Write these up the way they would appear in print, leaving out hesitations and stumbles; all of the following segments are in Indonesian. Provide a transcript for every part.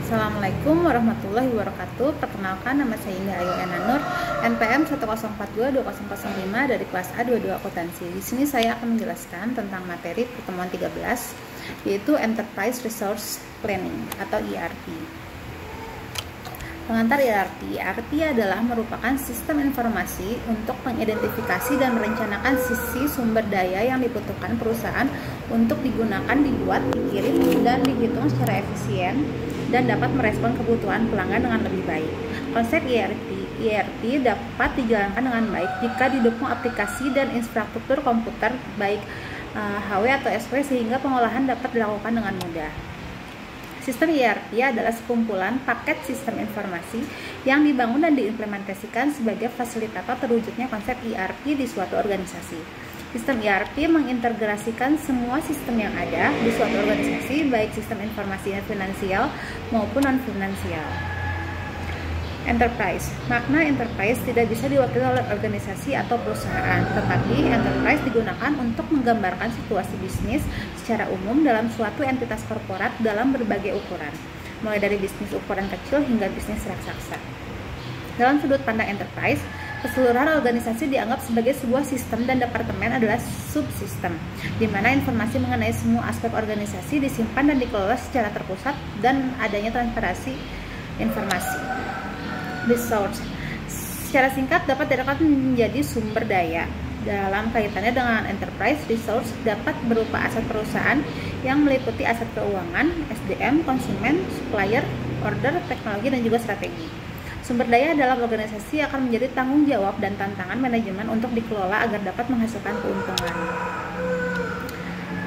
Assalamualaikum warahmatullahi wabarakatuh. Perkenalkan, nama saya Indah Ayu Enanur, NPM 104220005 dari kelas A22 Akuntansi. Di sini saya akan menjelaskan tentang materi pertemuan 13, yaitu Enterprise Resource Planning atau ERP. Pengantar ERP. ERP adalah merupakan sistem informasi untuk mengidentifikasi dan merencanakan sisi sumber daya yang dibutuhkan perusahaan untuk digunakan, dibuat, dikirim, dan dihitung secara efisien dan dapat merespon kebutuhan pelanggan dengan lebih baik. Konsep ERP dapat dijalankan dengan baik jika didukung aplikasi dan infrastruktur komputer baik HW atau SW sehingga pengolahan dapat dilakukan dengan mudah. Sistem ERP adalah sekumpulan paket sistem informasi yang dibangun dan diimplementasikan sebagai fasilitator terwujudnya konsep ERP di suatu organisasi. Sistem ERP mengintegrasikan semua sistem yang ada di suatu organisasi, baik sistem informasi finansial maupun non-finansial. Enterprise. Makna enterprise tidak bisa diwakili oleh organisasi atau perusahaan, tetapi enterprise digunakan untuk menggambarkan situasi bisnis secara umum dalam suatu entitas korporat dalam berbagai ukuran, mulai dari bisnis ukuran kecil hingga bisnis raksasa. Dalam sudut pandang enterprise, keseluruhan organisasi dianggap sebagai sebuah sistem dan departemen adalah subsistem, di mana informasi mengenai semua aspek organisasi disimpan dan dikelola secara terpusat dan adanya transparansi informasi. Resource secara singkat dapat direkat menjadi sumber daya. Dalam kaitannya dengan enterprise, resource dapat berupa aset perusahaan yang meliputi aset keuangan, SDM, konsumen, supplier, order, teknologi, dan juga strategi. Sumber daya dalam organisasi akan menjadi tanggung jawab dan tantangan manajemen untuk dikelola agar dapat menghasilkan keuntungan.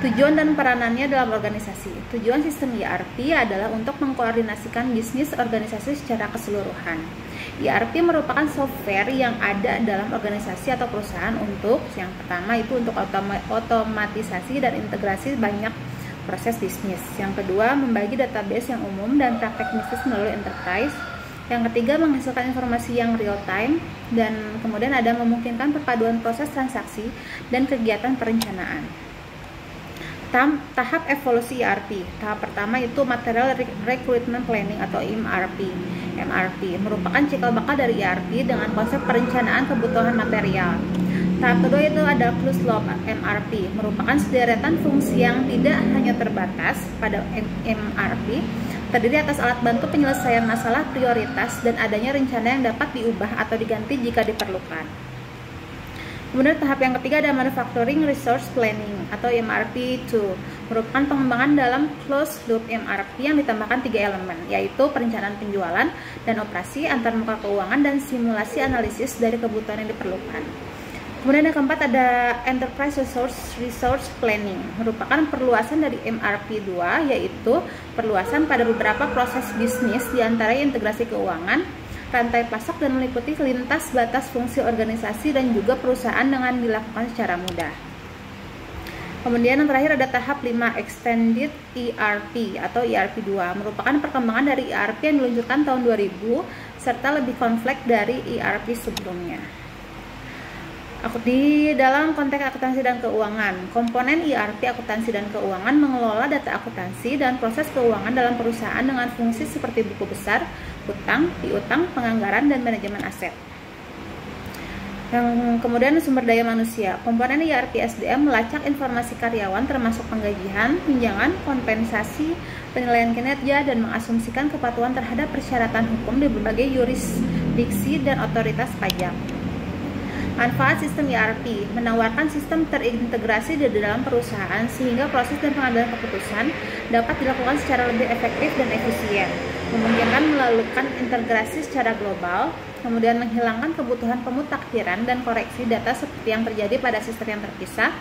Tujuan dan peranannya dalam organisasi. Tujuan sistem ERP adalah untuk mengkoordinasikan bisnis organisasi secara keseluruhan. ERP merupakan software yang ada dalam organisasi atau perusahaan untuk, yang pertama itu untuk otomatisasi dan integrasi banyak proses bisnis. Yang kedua, membagi database yang umum dan praktek bisnis melalui enterprise. Yang ketiga, menghasilkan informasi yang real time, dan kemudian ada memungkinkan perpaduan proses transaksi dan kegiatan perencanaan. Tahap evolusi ERP. Tahap pertama itu Material Recruitment Planning atau MRP. MRP merupakan cikal bakal dari ERP dengan konsep perencanaan kebutuhan material. Tahap kedua itu ada Closed Loop MRP, merupakan sederetan fungsi yang tidak hanya terbatas pada MRP, terdiri atas alat bantu penyelesaian masalah prioritas dan adanya rencana yang dapat diubah atau diganti jika diperlukan. Kemudian tahap yang ketiga ada Manufacturing Resource Planning atau MRP2, merupakan pengembangan dalam closed loop MRP yang ditambahkan 3 elemen, yaitu perencanaan penjualan dan operasi, antarmuka keuangan, dan simulasi analisis dari kebutuhan yang diperlukan. Kemudian yang keempat ada Enterprise Resource Planning, merupakan perluasan dari MRP2, yaitu perluasan pada beberapa proses bisnis diantaranya integrasi keuangan, rantai pasok, dan meliputi lintas batas fungsi organisasi dan juga perusahaan dengan dilakukan secara mudah. Kemudian yang terakhir ada tahap 5 Extended ERP atau ERP2, merupakan perkembangan dari ERP yang diluncurkan tahun 2000 serta lebih kompleks dari ERP sebelumnya. Di dalam konteks akuntansi dan keuangan, komponen ERP akuntansi dan keuangan mengelola data akuntansi dan proses keuangan dalam perusahaan dengan fungsi seperti buku besar, hutang, piutang, penganggaran, dan manajemen aset. Yang kemudian sumber daya manusia. Komponen ERP SDM melacak informasi karyawan termasuk penggajian, tunjangan, kompensasi, penilaian kinerja, dan mengasumsikan kepatuhan terhadap persyaratan hukum di berbagai yurisdiksi dan otoritas pajak. Manfaat sistem ERP menawarkan sistem terintegrasi di dalam perusahaan sehingga proses dan pengambilan keputusan dapat dilakukan secara lebih efektif dan efisien, memungkinkan melakukan integrasi secara global, kemudian menghilangkan kebutuhan pemutakhiran dan koreksi data seperti yang terjadi pada sistem yang terpisah,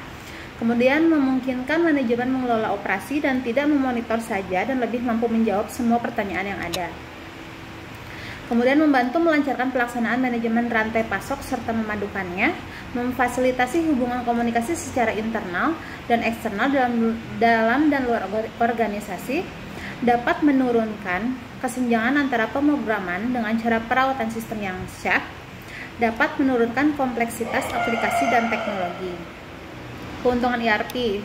kemudian memungkinkan manajemen mengelola operasi dan tidak memonitor saja dan lebih mampu menjawab semua pertanyaan yang ada. Kemudian membantu melancarkan pelaksanaan manajemen rantai pasok serta memadukannya, memfasilitasi hubungan komunikasi secara internal dan eksternal dalam dan luar organisasi, dapat menurunkan kesenjangan antara pemrograman dengan cara perawatan sistem yang syah, dapat menurunkan kompleksitas aplikasi dan teknologi. Keuntungan ERP.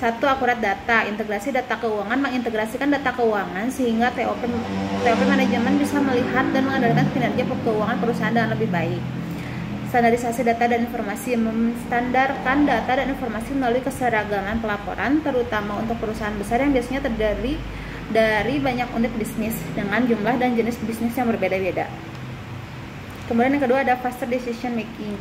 Satu, akurat data. Integrasi data keuangan mengintegrasikan data keuangan sehingga TOP manajemen bisa melihat dan mengandalkan kinerja keuangan perusahaan dengan lebih baik. Standarisasi data dan informasi, menstandarkan data dan informasi melalui keseragaman pelaporan, terutama untuk perusahaan besar yang biasanya terdiri dari banyak unit bisnis dengan jumlah dan jenis bisnis yang berbeda-beda. Kemudian yang kedua ada faster decision making.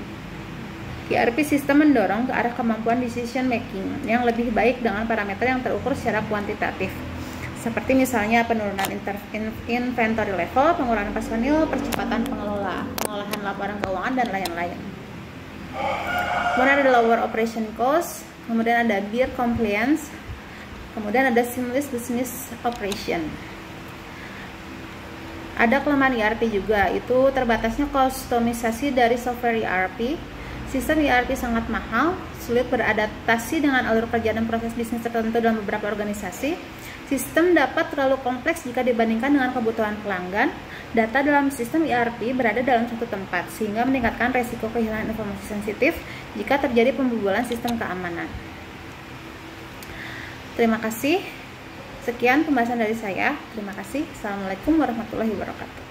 ERP sistem mendorong ke arah kemampuan decision making yang lebih baik dengan parameter yang terukur secara kuantitatif, seperti misalnya penurunan inventory level, pengurangan personil, percepatan pengolahan laporan keuangan, dan lain-lain. Kemudian ada lower operation cost, kemudian ada gear compliance, kemudian ada seamless business operation. Ada kelemahan ERP juga, itu terbatasnya kustomisasi dari software ERP. Sistem ERP sangat mahal, sulit beradaptasi dengan alur kerja dan proses bisnis tertentu dalam beberapa organisasi. Sistem dapat terlalu kompleks jika dibandingkan dengan kebutuhan pelanggan. Data dalam sistem ERP berada dalam satu tempat, sehingga meningkatkan resiko kehilangan informasi sensitif jika terjadi pembobolan sistem keamanan. Terima kasih. Sekian pembahasan dari saya. Terima kasih. Assalamualaikum warahmatullahi wabarakatuh.